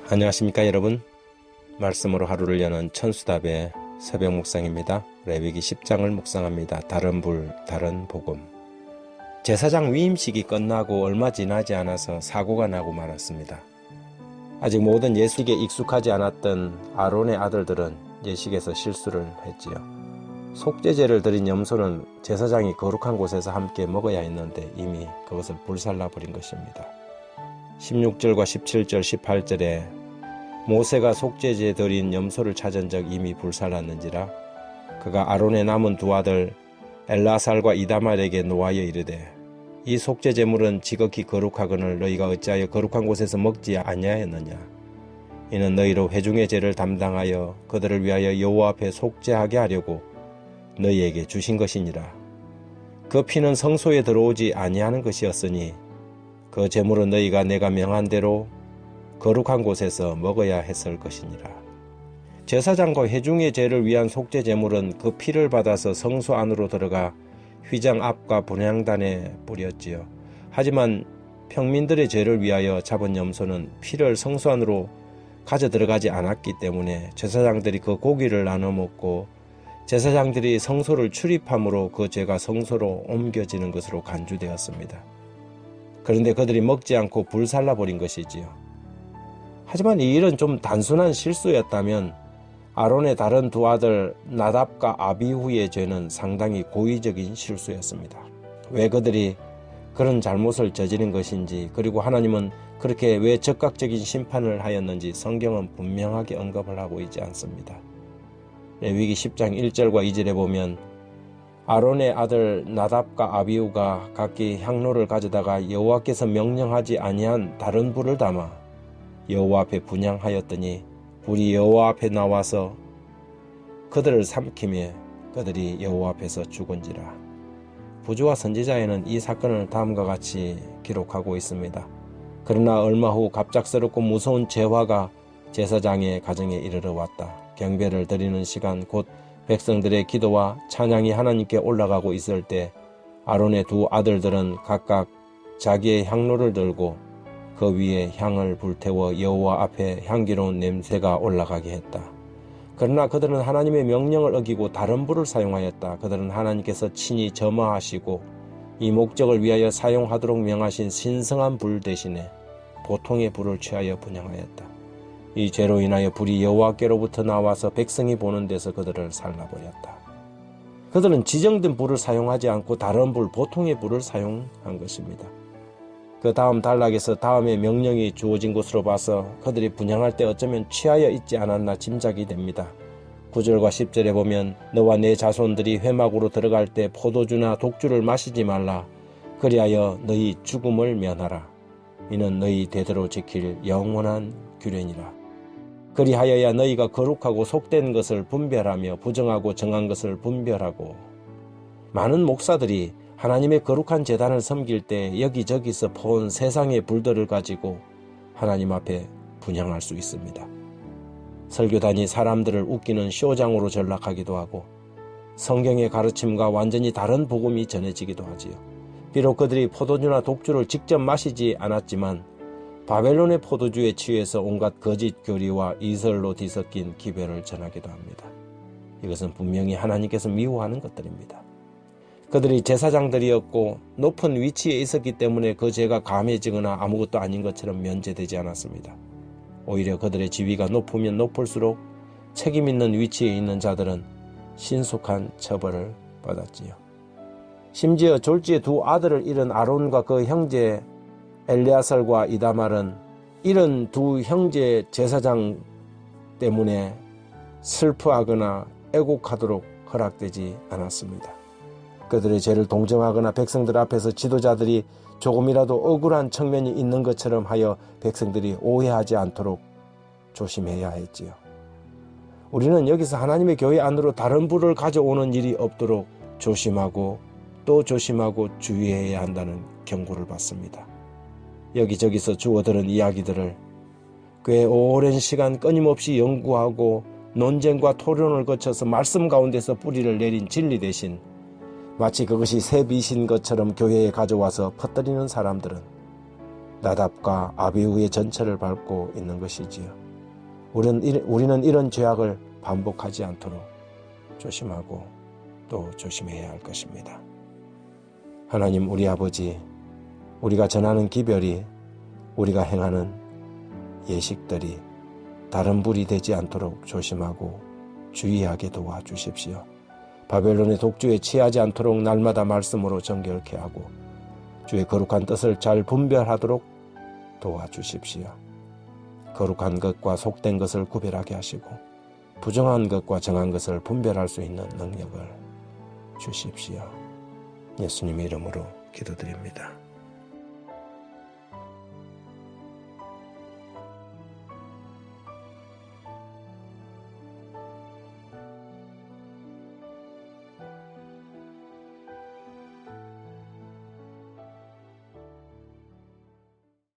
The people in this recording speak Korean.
안녕하십니까 여러분. 말씀으로 하루를 여는 천수답의 새벽 묵상입니다. 레위기 10장을 묵상합니다. 다른 불, 다른 복음. 제사장 위임식이 끝나고 얼마 지나지 않아서 사고가 나고 말았습니다. 아직 모든 예식에 익숙하지 않았던 아론의 아들들은 예식에서 실수를 했지요. 속죄제를 드린 염소는 제사장이 거룩한 곳에서 함께 먹어야 했는데 이미 그것을 불살라버린 것입니다. 16절과 17절, 18절에 모세가 속죄제에 드린 염소를 찾은 적 이미 불살랐는지라 그가 아론의 남은 두 아들 엘라살과 이다말에게 노하여 이르되 이 속죄제물은 지극히 거룩하거늘 너희가 어찌하여 거룩한 곳에서 먹지 아니하였느냐. 이는 너희로 회중의 죄를 담당하여 그들을 위하여 여호와 앞에 속죄하게 하려고 너희에게 주신 것이니라. 그 피는 성소에 들어오지 아니하는 것이었으니 그 제물은 너희가 내가 명한 대로 거룩한 곳에서 먹어야 했을 것이니라. 제사장과 회중의 죄를 위한 속죄 제물은 그 피를 받아서 성소 안으로 들어가 휘장 앞과 분향단에 뿌렸지요. 하지만 평민들의 죄를 위하여 잡은 염소는 피를 성소 안으로 가져 들어가지 않았기 때문에 제사장들이 그 고기를 나눠 먹고 제사장들이 성소를 출입함으로 그 죄가 성소로 옮겨지는 것으로 간주되었습니다. 그런데 그들이 먹지 않고 불살라버린 것이지요. 하지만 이 일은 좀 단순한 실수였다면 아론의 다른 두 아들 나답과 아비후의 죄는 상당히 고의적인 실수였습니다. 왜 그들이 그런 잘못을 저지른 것인지, 그리고 하나님은 그렇게 왜 즉각적인 심판을 하였는지 성경은 분명하게 언급을 하고 있지 않습니다. 레위기 10장 1절과 2절에 보면 아론의 아들 나답과 아비후가 각기 향로를 가져다가 여호와께서 명령하지 아니한 다른 불을 담아 여호와 앞에 분향하였더니 불이 여호와 앞에 나와서 그들을 삼키며 그들이 여호와 앞에서 죽은지라. 부조와 선지자에는 이 사건을 다음과 같이 기록하고 있습니다. 그러나 얼마 후 갑작스럽고 무서운 재화가 제사장의 가정에 이르러 왔다. 경배를 드리는 시간, 곧 백성들의 기도와 찬양이 하나님께 올라가고 있을 때 아론의 두 아들들은 각각 자기의 향로를 들고 그 위에 향을 불태워 여호와 앞에 향기로운 냄새가 올라가게 했다. 그러나 그들은 하나님의 명령을 어기고 다른 불을 사용하였다. 그들은 하나님께서 친히 점화하시고 이 목적을 위하여 사용하도록 명하신 신성한 불 대신에 보통의 불을 취하여 분향하였다. 이 죄로 인하여 불이 여호와께로부터 나와서 백성이 보는 데서 그들을 살라버렸다. 그들은 지정된 불을 사용하지 않고 다른 불, 보통의 불을 사용한 것입니다. 그 다음 단락에서 다음의 명령이 주어진 것으로 봐서 그들이 분향할 때 어쩌면 취하여 있지 않았나 짐작이 됩니다. 9절과 10절에 보면 너와 내 자손들이 회막으로 들어갈 때 포도주나 독주를 마시지 말라. 그리하여 너희 죽음을 면하라. 이는 너희 대대로 지킬 영원한 규례니라. 그리하여야 너희가 거룩하고 속된 것을 분별하며 부정하고 정한 것을 분별하고. 많은 목사들이 하나님의 거룩한 제단을 섬길 때 여기저기서 퍼온 세상의 불들을 가지고 하나님 앞에 분향할 수 있습니다. 설교단이 사람들을 웃기는 쇼장으로 전락하기도 하고 성경의 가르침과 완전히 다른 복음이 전해지기도 하지요. 비록 그들이 포도주나 독주를 직접 마시지 않았지만 바벨론의 포도주에 취해서 온갖 거짓 교리와 이설로 뒤섞인 기별을 전하기도 합니다. 이것은 분명히 하나님께서 미워하는 것들입니다. 그들이 제사장들이었고 높은 위치에 있었기 때문에 그 죄가 감해지거나 아무것도 아닌 것처럼 면제되지 않았습니다. 오히려 그들의 지위가 높으면 높을수록 책임 있는 위치에 있는 자들은 신속한 처벌을 받았지요. 심지어 졸지에 두 아들을 잃은 아론과 그 형제 엘레아살과 이다말은 이런 두 형제 제사장 때문에 슬퍼하거나 애곡하도록 허락되지 않았습니다. 그들의 죄를 동정하거나 백성들 앞에서 지도자들이 조금이라도 억울한 측면이 있는 것처럼 하여 백성들이 오해하지 않도록 조심해야 했지요. 우리는 여기서 하나님의 교회 안으로 다른 불을 가져오는 일이 없도록 조심하고 또 조심하고 주의해야 한다는 경고를 받습니다. 여기저기서 주워들은 이야기들을 꽤 오랜 시간 끊임없이 연구하고 논쟁과 토론을 거쳐서 말씀 가운데서 뿌리를 내린 진리 대신 마치 그것이 새 빛인 것처럼 교회에 가져와서 퍼뜨리는 사람들은 나답과 아비후의 전철을 밟고 있는 것이지요. 우리는 이런 죄악을 반복하지 않도록 조심하고 또 조심해야 할 것입니다. 하나님 우리 아버지, 우리가 전하는 기별이, 우리가 행하는 예식들이 다른 불이 되지 않도록 조심하고 주의하게 도와주십시오. 바벨론의 독주에 취하지 않도록 날마다 말씀으로 정결케 하고 주의 거룩한 뜻을 잘 분별하도록 도와주십시오. 거룩한 것과 속된 것을 구별하게 하시고 부정한 것과 정한 것을 분별할 수 있는 능력을 주십시오. 예수님의 이름으로 기도드립니다.